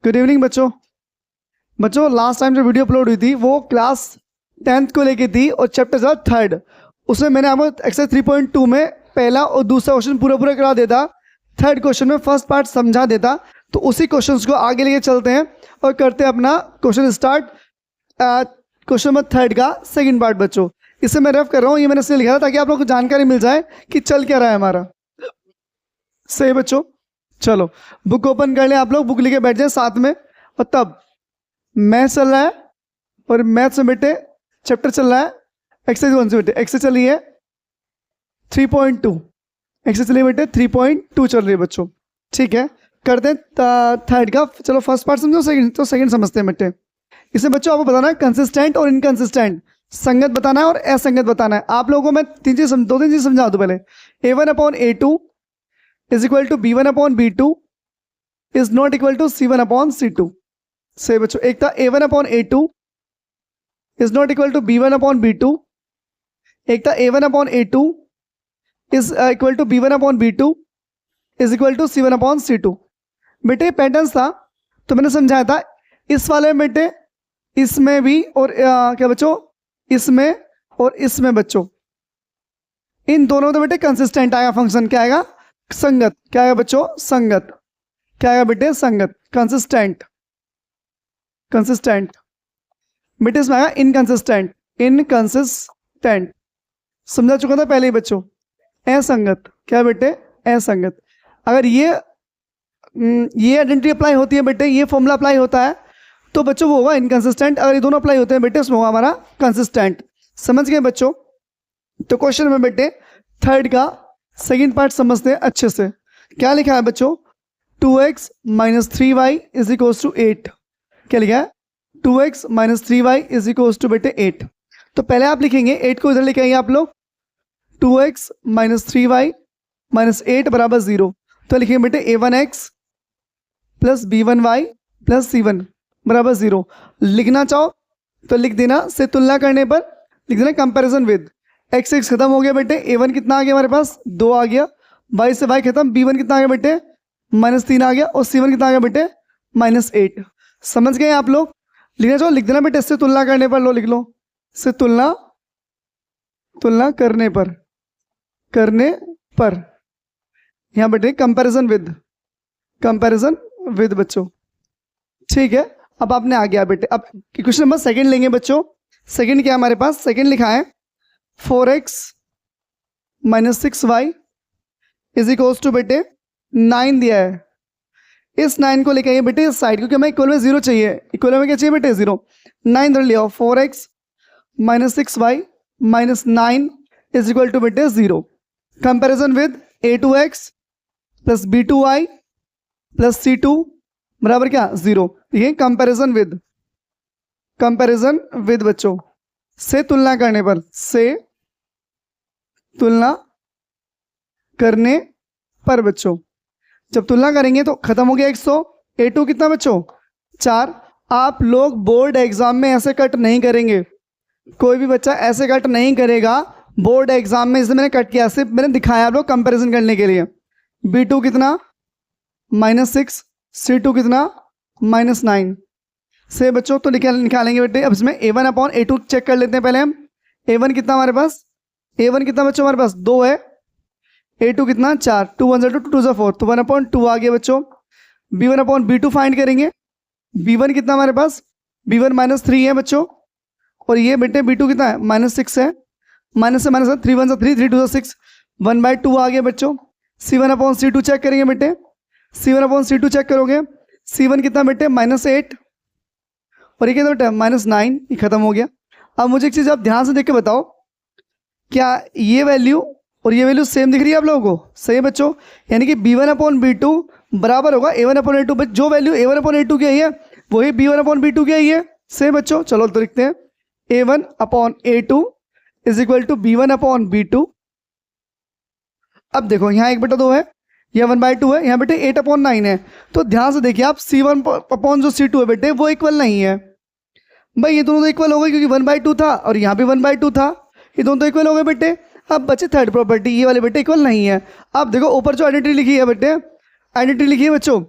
Good evening बच्चों last time जो video upload हुई थी वो क्लास 10th को लेके थी और चैप्टर था 3rd। उसमें मैंने आपको एक्सरसाइज 3.2 में पहला और दूसरा क्वेश्चन पूरा करा देता, 3rd क्वेश्चन में फर्स्ट पार्ट समझा देता। तो उसी क्वेश्चंस को आगे लेके चलते हैं और करते हैं अपना question start. Question number 3rd का सेकंड पार्ट बच्चों, इसे मैं रेफ कर रहा हूँ, ये मैंने इसलिए लिखा था ताकि आप लोगों को जानकारी मिल जाए कि चल क्या रहा है हमारा। सही बच्चों, चलो बुक ओपन कर लें आप लोग, बुक लेके बैठ जाए साथ में। और तब मैथ चल रहा है और मैथ्स में बेटे चैप्टर चल रहा है एक्सरसाइज 1 से बेटे एक्सरसाइज चली है 3.2, एक्सरसाइज चलिए बेटे 3.2 चल रही है बच्चों। ठीक है, करते हैं 3rd का। चलो फर्स्ट पार्ट समझो, सेकंड समझते हैं बेटे। इसमें बच्चों आपको बताना है कंसिस्टेंट और इनकंसिस्टेंट, संगत बताना है और असंगत बताना है। आप लोगों को मैं दो तीन चीज समझा दूं पहले। A1/A2 is equal to B1/B2 is not equal to C1/C2। सही बच्चों, एक था A1/A2 is not equal to B1/B2, एक था A1/A2 is equal to B1/B2 is equal to C1/C2। बेटे पैटर्न था तो मैंने समझाया था इस वाले में बेटे, इसमें भी और क्या बच्चों, इसमें और इसमें बच्चों, इन दोनों तो बेटे कंसिस्टेंट आएगा फंक्शन। क्या आएगा? संगत। क्या आएगा बच्चों? संगत। क्या आएगा बेटे? संगत। कंसिस्टेंट बेटे इसमें आएगा इनकंसिस्टेंट। इनकंसिस्टेंट समझा चुका था पहले ही बच्चों। असंगत। क्या बेटे? असंगत। अगर ये आइडेंटिटी अप्लाई होती है बेटे, ये फॉर्मूला अप्लाई होता है तो बच्चों वो होगा इनकंसिस्टेंट। अगर ये दोनों अप्लाई होते हैं बेटे उसमें होगा हमारा कंसिस्टेंट। समझ गए बच्चों? तो क्वेश्चन में बेटे 3rd का सेकंड पार्ट समझते हैं अच्छे से। क्या लिखा है बच्चों? 2x - 3y is equal to 8। क्या लिखा है? 2x - 3y is equal to बेटे 8। तो पहले आप लिखेंगे 8 को इधर लेके आइए आप लोग, 2x - 3y - 8 बराबर 0। तो लिखेंगे बेटे A1x plus B1y plus C1 बराबर 0। लिखना चाहो तो लिख देना, से तुलना करने पर लिख देना कंपैरिजन विद। x खत्म हो गया बेटे, A1 कितना आ गया हमारे पास? 2 आ गया, y से y खत्म, B1 कितना आ गया बेटे? -3 आ गया, और C1 कितना आ गया बेटे? -8। समझ गए आप लोग? लिखना चाहो लिख देना बेटे, इससे तुलना करने पर लो, लिख लो से तुलना करने पर यहाँ बेटे कंपैरिजन विद बच्चों। ठीक है, अब आपने आ गया बेटे। अब क्वेश्चन नंबर सेकंड लेंगे बच्चों। सेकंड क्या है हमारे पास? सेकंड लिखा है 4x - 6y is equal to बेटे 9 दिया है। इस 9 को लेके आइए बेटे इस साइड, क्योंकि हमें इक्वल में 0 चाहिए। इक्वल में क्या चाहिए बेटे? 0। 9 धर लिया, 4x - 6y - 9 is equal to बेटे 0। Comparison with A2x plus B2y plus C2 बराबर क्या? 0। ये कंपैरिजन विद बच्चों, से तुलना करने पर, से तुलना करने पर बच्चों। जब तुलना करेंगे तो खत्म हो गया 100। A2 कितना बच्चों? 4। आप लोग बोर्ड एग्जाम में ऐसे कट नहीं करेंगे, कोई भी बच्चा ऐसे कट नहीं करेगा बोर्ड एग्जाम में। इसलिए मैंने कट किया, सिर्फ मैंने दिखाया आप लोग कंपैरिजन करने के लिए। B2 कितना? -6, C2 कितना? -9। से बच्चों तो निकालेंगे बेटे। अब इसमें A1/A2 चेक कर लेते हैं पहले हम। A1 कितना हमारे पास? A1 कितना बच्चों हमारे पास? 2 है। A2 कितना? 4। 2 1 2 2 4, तो 1/2 आ गया बच्चों। B1/B2 फाइंड करेंगे। B1 कितना हमारे पास? B1 -3 है बच्चों, और ये बेटे B2 कितना है? -6 है। माइनस से माइनस 3 1 3 3 2 6, 1/2 आ गया बच्चों। C1/C2 चेक करेंगे बेटे। C1/C2 चेक करोगे, C1 कितना बेटे? -8, और ये कितना बेटे? -9। ये खत्म हो गया। अब मुझे एक चीज आप ध्यान से देख के बताओ, क्या ये वैल्यू और ये वैल्यू सेम दिख रही है आप लोगों को? सही है बच्चों, यानी कि B1/B2 बराबर होगा A1/A2। जो वैल्यू A1/A2 की आई है वही B1/B2 की आई है। सही बच्चों, चलो तो लिखते हैं A1/A2 is equal to B1/B2। अब देखो यहाँ 1/2 है, यह 1/2 है, यहाँ बेटे 8/9 है। तो ध्यान से देखिए आप, C1 जो C2 है बेटे वो इक्वल नहीं है भाई। ये दोनों तो इक्वल हो गए क्योंकि 1/2 था और यहाँ भी 1/2 था, ये दोनों तो इक्वल हो गए बेटे। अब बचे थर्ड प्रॉपर्टी, ये वाले बेटे इक्वल नहीं है। अब देखो ऊपर जो आइडेंटिटी लिखी है बेटे, आइडेंटिटी लिखी है बच्चों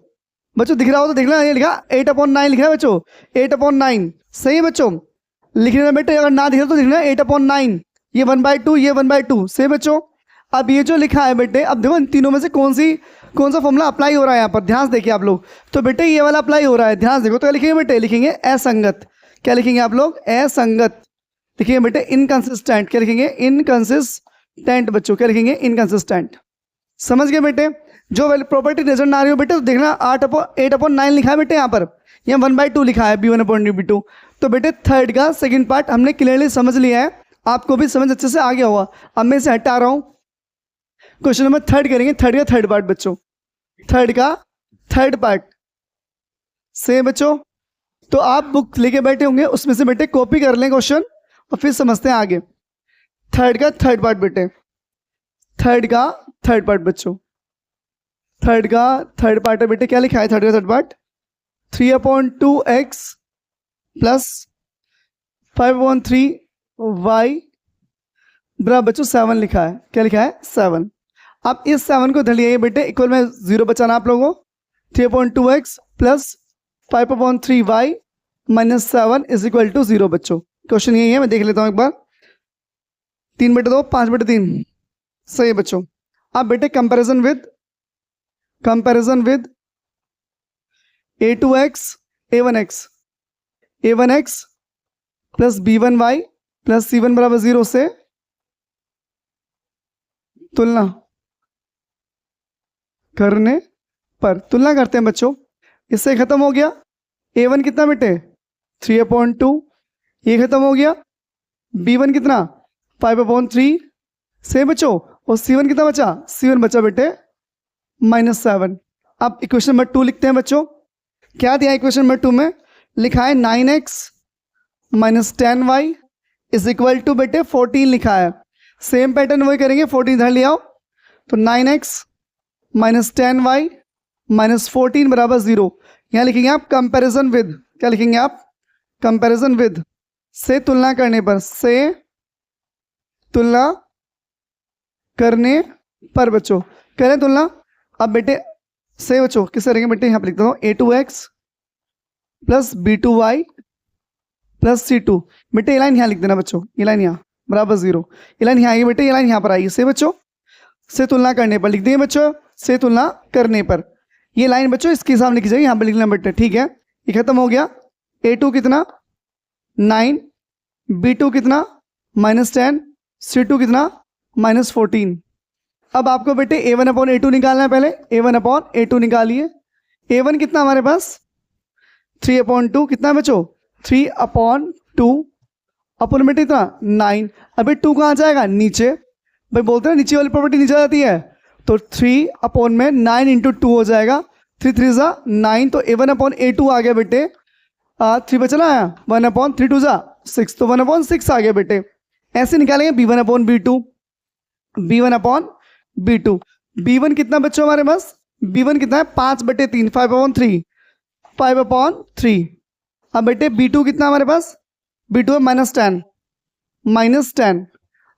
बच्चों दिख रहा हो तो देखना, ये लिखा 8/9 लिखा है बच्चों, 8/9 सही है बच्चों। लिखने में बेटे अगर ना दिख रहा तो लिखना 8/9, ये 1/2, ये 1/2 सही बच्चों। अब ये जो लिखा है बेटे, अब देखो इन तीनों में से कौन सा फॉर्मूला अप्लाई हो रहा है यहाँ पर, ध्यान से देखिए आप लोग। तो बेटे ये वाला अप्लाई हो रहा है, ध्यान से देखो। तो क्या लिखेंगे बेटे, लिखेंगे असंगत। क्या लिखेंगे आप लोग, असंगत। लिखेंगे बेटे इनकंसिस्टेंट। क्या लिखेंगे, इनकंसिस्टेंट बच्चों। क्या लिखेंगे, इनकंसिस्टेंट। समझ गए बेटे। जो प्रॉपर्टी नजर ना आ रही हो बेटे तो देखना 8/9 लिखा है बेटे यहाँ पर, यहाँ 1/2 लिखा है b1/b2। तो बेटे थर्ड का सेकंड पार्ट हमने क्लियरली समझ लिया है, आपको भी समझ अच्छे से आ गया होगा। अब मैं इसे हटा रहा हूं, क्वेश्चन नंबर थर्ड करेंगे। थर्ड का थर्ड पार्ट बच्चों, थर्ड का थर्ड पार्ट से बच्चों। तो आप बुक लेके बैठे होंगे, उसमें से बेटे कॉपी कर लें क्वेश्चन और फिर समझते हैं आगे। थर्ड का थर्ड पार्ट बेटे, थर्ड का थर्ड पार्ट बच्चों, थर्ड का थर्ड पार्ट है बेटे। क्या लिखा है थर्ड का third part, 3/2x plus 5/3y बराबर बच्चों 7 लिखा है। क्या लिखा है, 7। अब इस 7 को धलिए बेटे, इक्वल में 0 बचाना आप लोगों को। 3/2x plus 5/3y minus 7 is equal to 0 बच्चों। क्वेश्चन यही है, मैं देख लेता हूं एक बार। 3/2 5/3 सही है बच्चों। अब बेटे comparison with a2x a1x plus b1y plus c1 बराबर 0 से तुलना करने पर, तुलना करते हैं बच्चों। इससे खत्म हो गया a1 कितना बेटे 3/2, ये खत्म हो गया। b1 कितना 5/3 से बच्चों, और c1 कितना बचा, c1 बचा बेटे -7। अब इक्वेशन नंबर 2 लिखते हैं बच्चों। क्या दिया इक्वेशन नंबर 2 में, लिखा है 9x minus 10y is equal to बेटे 14 लिखा है। सेम पैटर्न वही करेंगे, 14 इधर ले आओ। तो 9x माइनस 10y माइनस 14 बराबर 0। यहां लिखेंगे आप कंपैरिजन विद। क्या लिखेंगे आप, कंपैरिजन विद से तुलना करने पर, से तुलना करने पर बच्चों, करें तुलना। अब बेटे से बच्चों किस करेंगे बेटे, यहां पर लिखता हूं a2x plus b2y plus c2। बेटे ये लाइन यहां लिख देना बच्चों, ये लाइन यहां बराबर 0। ये लाइन यहां आएगी बेटे, ये लाइन यहां पर आएगी। से बच्चों से तुलना करने पर लिख देंगे बच्चों, से तुलना करने पर। ये लाइन बच्चों इसके हिसाब लिखी जाएगी, यहां पर लिखना बेटे, ठीक है। ये खत्म हो गया। a2 कितना 9, b2 कितना -10, c2 कितना -14। अब आपको बेटे a1/a2 निकालना है। पहले a1/a2 निकालिए। a1 कितना हमारे पास 3/2 कितना बच्चों 3/2 अपन बेटे इतना 9। अभी 2 कहाँ जाएगा, नीचे। भाई बोलते हैं नीचे वाली प्रॉपर्टी नीचे जाती है, तो 3/9 इंटू 2 हो जाएगा। 3 3 जा 9, तो a1/a2 आ गया बेटे 3 बचा ना, 1/3 2 जा 6, तो 1/6 आ गया बेटे। ऐसे निकालेंगे b1/b2, b1/b2। b1 कितना बच्चों हमारे पास, b1 कितना है 5/3 5/3 5/3। अब बेटे b2 कितना हमारे पास, b2 है -10।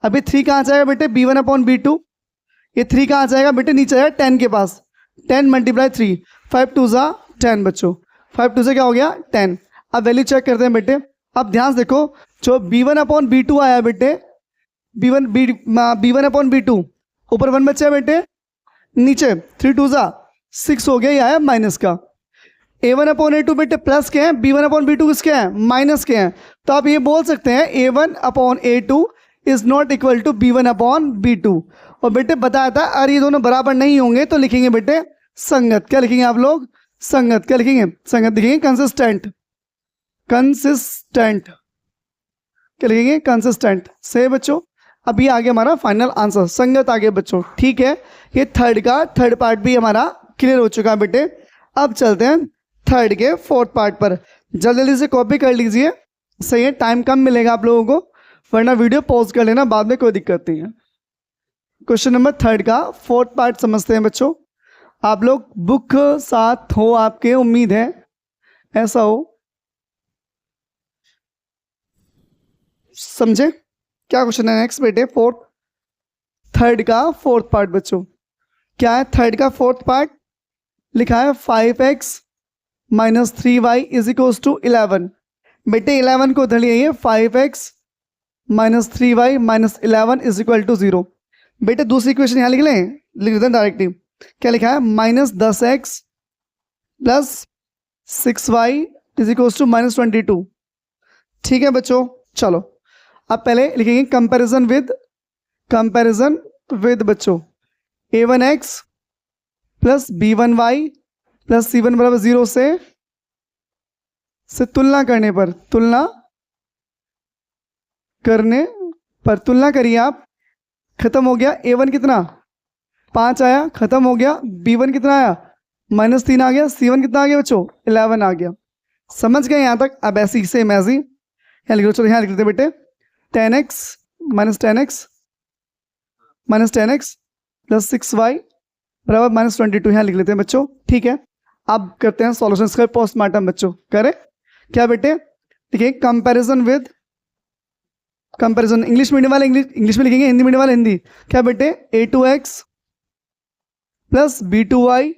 अभी 3 कहाँ जाएगा बेटे, b1/b2। ये 3 कहाँ जाएगा बेटे, नीचे आएगा 10 के पास। 10 × 3 5 2 जा 10 बच्चों, 5 2 से क्या हो गया 10। अब वैल्यू चेक करते हैं बेटे। अब ध्यान से देखो, जो b1/b2 आया बेटे, b1/b2 ऊपर 1 बचा बेटे, नीचे 3 2 जा 6 हो गया, ये आया माइनस का। a1/a2 बेटे प्लस के हैं, b1/b2 किसके हैं, माइनस के हैं। तो आप ये बोल सकते हैं a1/a2 is not equal to b1/b2। और बेटे बताया था अरे ये दोनों बराबर नहीं होंगे तो लिखेंगे बेटे संगत। क्या लिखेंगे आप लोग, संगत। क्या लिखेंगे, संगत लिखेंगे। Consistent, consistent. क्या लिखेंगे, कंसिस्टेंट से बच्चों। अब ये आगे हमारा फाइनल आंसर, संगत आगे बच्चों, ठीक है। ये थर्ड का थर्ड पार्ट भी हमारा क्लियर हो चुका है बेटे। अब चलते हैं थर्ड के फोर्थ पार्ट पर। जल्दी जल्दी से कॉपी कर लीजिए, सही है, टाइम कम मिलेगा आप लोगों को, वरना वीडियो पॉज कर लेना, बाद में कोई दिक्कत नहीं है। क्वेश्चन नंबर थर्ड का फोर्थ पार्ट समझते हैं बच्चों। आप लोग बुक साथ हो आपके, उम्मीद है ऐसा हो, समझे क्या क्वेश्चन है नेक्स्ट बेटे। फोर्थ, थर्ड का फोर्थ पार्ट बच्चों। क्या है थर्ड का फोर्थ पार्ट, लिखा है 5x minus 3y is equals to 11। बेटे 11 को उधर ले आइए, 5x minus 3y minus 11 is equal to 0। बेटे दूसरी इक्वेशन यहाँ लिख लें, लिख देते हैं डायरेक्टली। क्या लिखा है? माइनस 10x प्लस 6y is equals to minus 22। ठीक है बच्चों, चलो अब पहले लिखेंगे कंपैरिजन विद बच्चों a1x plus b1y plus c1 बराबर 0 से तुलना करने पर, तुलना करिए आप। खत्म हो गया a1 कितना 5 आया, खत्म हो गया। b1 कितना आया माइनस 3 आ गया। c1 कितना आ गया बच्चों 11 आ गया। समझ गए यहाँ तक? अब ऐसी सेम ऐसी यहाँ लिख लो। चलो यहाँ लिख लेते बेटे 10x माइनस 10x प्लस 6y बराबर माइनस 22 यहाँ लिख लेते हैं बच्चों। ठीक है, अब करते हैं सॉल्यूशन का पोस्टमार्टम बच्चों। करें क्या बेटे? देखिए कंपैरिजन इंग्लिश मीडियम वाले इंग्लिश में लिखेंगे, हिंदी मीडियम वाले हिंदी। क्या बेटे? a2x plus b2y।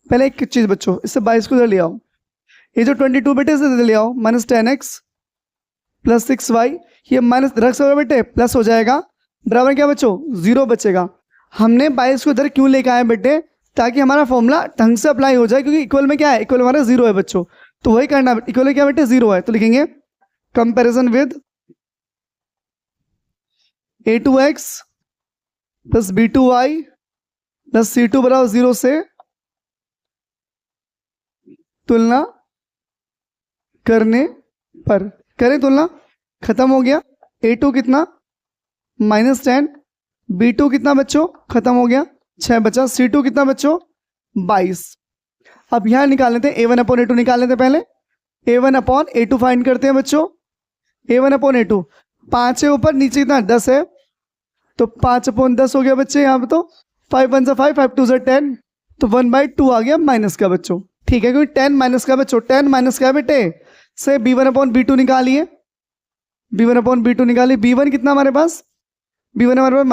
पहले एक चीज बच्चों, इससे 22 को इधर ले आओ। ये जो 22 बेटे इसे इधर ले आओ। माइनस 10x प्लस 6y, ये माइनस रख सकते बेटे, प्लस हो जाएगा बराबर क्या बच्चों 0 बचेगा। हमने 22 को इधर क्यों लेकर आए बेटे? ताकि हमारा फॉर्मूला ढंग से अप्लाई हो जाए, क्योंकि इक्वल में क्या है? इक्वल हमारा 0 है बच्चों, तो वही करना। इक्वल में क्या बेटे? 0 है, तो लिखेंगे comparison with a2x plus b2y plus c2 बराबर 0 से तुलना करने पर। करें तुलना, खत्म हो गया। a2 कितना माइनस 10, b2 कितना बच्चों खत्म हो गया 6 बचा, c2 कितना बच्चों 22। अब यहां निकाल लेते हैं a1 अपॉन a2 निकाल लेते हैं। पहले a1 अपॉन a2 फाइंड करते हैं बच्चों। a1 अपॉन a2 5 है ऊपर, नीचे कितना 10 है, तो 5 अपॉन 10 हो गया बच्चे। यहाँ पे तो 5 1 5 5 2 10, तो 1/2 आ गया माइनस का बच्चों। ठीक है, क्योंकि 10 माइनस का बच्चों, 10 माइनस का बेटे से b1 अपॉन b2 निकालिए। b1 अपॉन b2 निकालिए। b1 कितना हमारे पास? b1 हमारे पास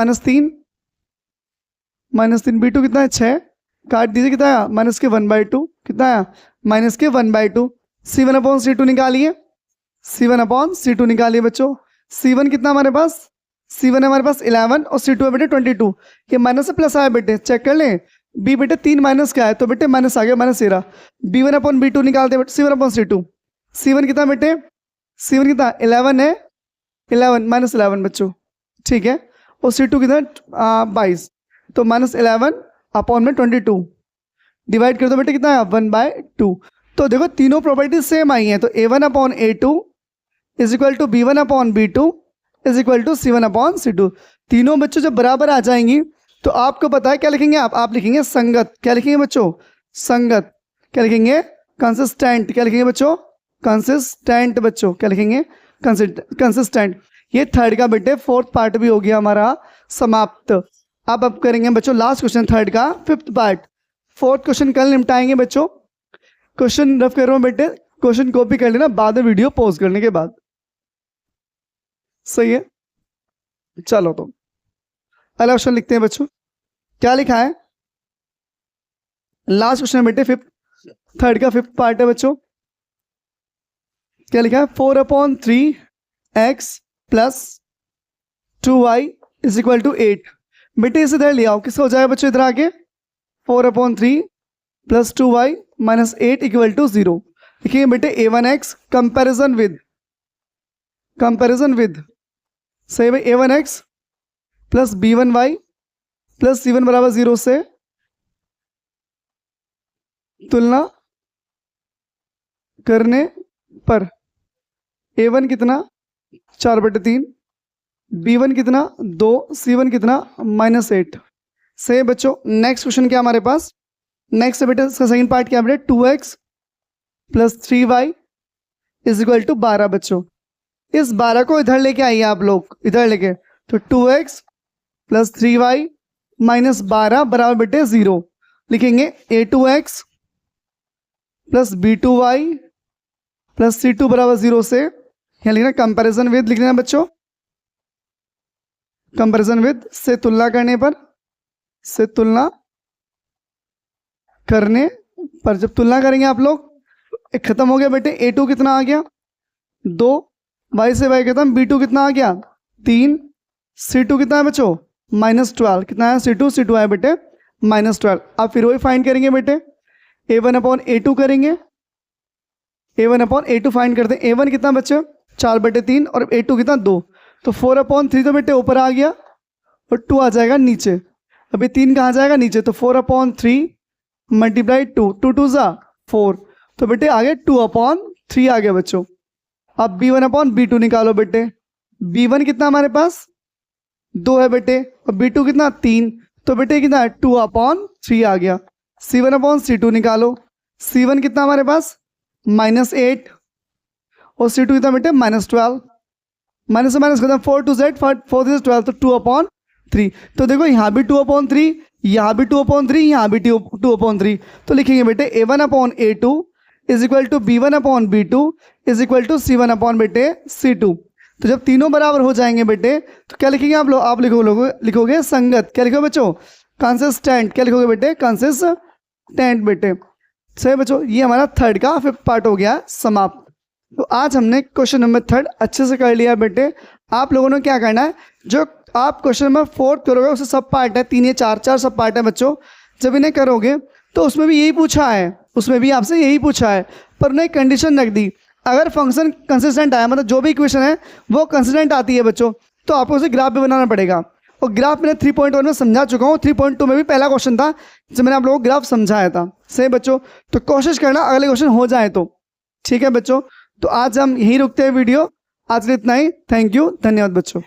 माइनस 3 b2 कितना है 6, काट दीजिए। कितना आया? माइनस के 1/2। कितना आया? माइनस के 1/2। c1 अपॉन c2 निकालिए। c1 अपॉन c2 निकालिए बच्चों। c1 कितना हमारे पास? c1 हमारे पास 11 और c2 है बेटे 22। ये माइनस से प्लस आया बेटे, चेक कर लें। b बेटे 3 माइनस का है, तो बेटे माइनस आ गया, माइनस 13। b1 अपॉन b2 निकालते हैं बेटे, c1 अपॉन c2। c1 कितना बेटे? c1 कितना 11 है, 11 माइनस 11 बच्चों। ठीक है, और c2 कितना 22, तो माइनस 11 अपॉन में 22 डिवाइड कर दो बेटे, कितना है 1/2। तो देखो तीनों प्रॉपर्टीज सेम आई हैं, तो a1 upon a2 is equal to b1 upon b2 is equal to c1 upon c2। तीनों बच्चों जब बराबर आ जाएंगी तो आपको पता है क्या लिखेंगे आप लिखेंगे संगत। क्या लिखेंगे बच्चों? संगत। क्या लिखेंगे? कंसिस्टेंट। क्या लिखेंगे बच्चों? कंसिस्टेंट बच्चों। क्या लिखेंगे? कंसिस्टेंट। ये थर्ड का बेटे फोर्थ पार्ट भी हो गया हमारा समाप्त। अब करेंगे बच्चों लास्ट क्वेश्चन, थर्ड का फिफ्थ पार्ट। फोर्थ क्वेश्चन कल निपटाएंगे बच्चों। क्वेश्चन रफ कर रहा हूं बेटे, क्वेश्चन कॉपी कर लेना बाद में वीडियो पॉज करने के बाद। सही है, चलो तो अगला क्वेश्चन लिखते हैं बच्चों। क्या लिखा है? लास्ट क्वेश्चन बेटे थर्ड का फिफ्थ पार्ट है बच्चों। क्या लिखा है? 4/3x plus 2y is equal to 8। बेटे इसे इधर ले आओ, किसका हो जाएगा बच्चों? इधर आके 4/3 plus 2y minus 8 equal to 0। लिखिए बेटे a1x कंपैरिजन विद सही भाई a1x plus b1y plus c1 बराबर 0 से तुलना करने पर। a1 कितना 4/3, b1 कितना 2, c1 कितना -8। सही बच्चों, नेक्स्ट क्वेश्चन क्या हमारे पास? नेक्स्ट बेटे इसका सेकंड पार्ट क्या बेटे? 2x plus 3y is equal to 12 बच्चों। इस 12 को इधर लेके आइए आप लोग, इधर लेके, तो 2x प्लस 3y माइनस 12 बराबर बेटे 0। लिखेंगे a2x plus b2y plus c2 बराबर 0 से यहाँ लिखना कंपैरिजन विद लिख लेना बच्चों। कंपैरिजन विद से तुलना करने पर, से तुलना करने पर जब तुलना करेंगे आप लोग एक खत्म हो गया बेटे, A2 कितना आ गया 2, y से y खत्म, B2 कितना आ गया 3, C2 कितना है बच्चों -12, कितना है C2 आया बेटे -12। अब फिर वही फाइंड करेंगे बेटे, A1/A2 करेंगे, A1/A2 फाइंड करते हैं। A1 कितना बच्चे 4/3 और A2 कितना 2, तो 4/3 तो बेटे ऊपर आ गया और 2 आ जाएगा नीचे। अभी 3 कहाँ जाएगा नीचे, तो 4/3 मल्टीप्लाई 2, 2 2 ज़ा 4, तो बेटे आगे 2/3 आ गया बच्चों। अब B1/B2 निकालो बेटे, B1 कितना हमारे पास 2 है बेटे और B2 कितना 3, तो बेटे कितना है 2/3 आ गया। C1/C2 निकालो, C1 कितना हमारे पास -8 और C2 कितना बेटे -12, माइनस से माइनस खत्म, 4 2 Z 4 3 12, तो 2/3। तो देखो यहाँ भी 2/3, यहाँ भी 2/3, यहाँ भी 2/3, तो लिखेंगे बेटे A1/A2 is equal to B1/B2 is equal to C1/C2। तो जब तीनों बराबर हो जाएंगे बेटे तो क्या लिखेंगे आप लोग, आप लिखोगे संगत, क्या लिखोगे बच्चों कंसिस्टेंट, क्या लिखोगे बेटे कंसिस्टेंट बेटे। सही बच्चों, ये हमारा थर्ड का 5th पार्ट हो गया समाप्त। तो आज हमने क्वेश्चन नंबर 3 अच्छे से कर लिया बेटे। आप लोगों ने क्या करना है, जो आप क्वेश्चन नंबर 4 करोगे उससे सब पार्ट है, 3 या 4 सब पार्ट है बच्चों। जब इन्हें करोगे तो उसमें भी यही पूछा है, उसमें भी आपसे यही पूछा है, पर उन्हें कंडीशन रख दी, अगर फंक्शन कंसिस्टेंट आया, मतलब जो भी इक्वेशन है वो कंसिस्टेंट आती है बच्चों, तो आपको उसे ग्राफ भी बनाना पड़ेगा। और ग्राफ मैंने 3.1 में समझा चुका हूँ, 3.2 में भी पहला क्वेश्चन था जब मैंने आप लोगों को ग्राफ समझाया था। सही बच्चों, तो कोशिश करना अगले क्वेश्चन हो जाए तो ठीक है बच्चों। तो आज हम यहीं रुकते हैं वीडियो, आज के लिए इतना ही। थैंक यू, धन्यवाद बच्चों।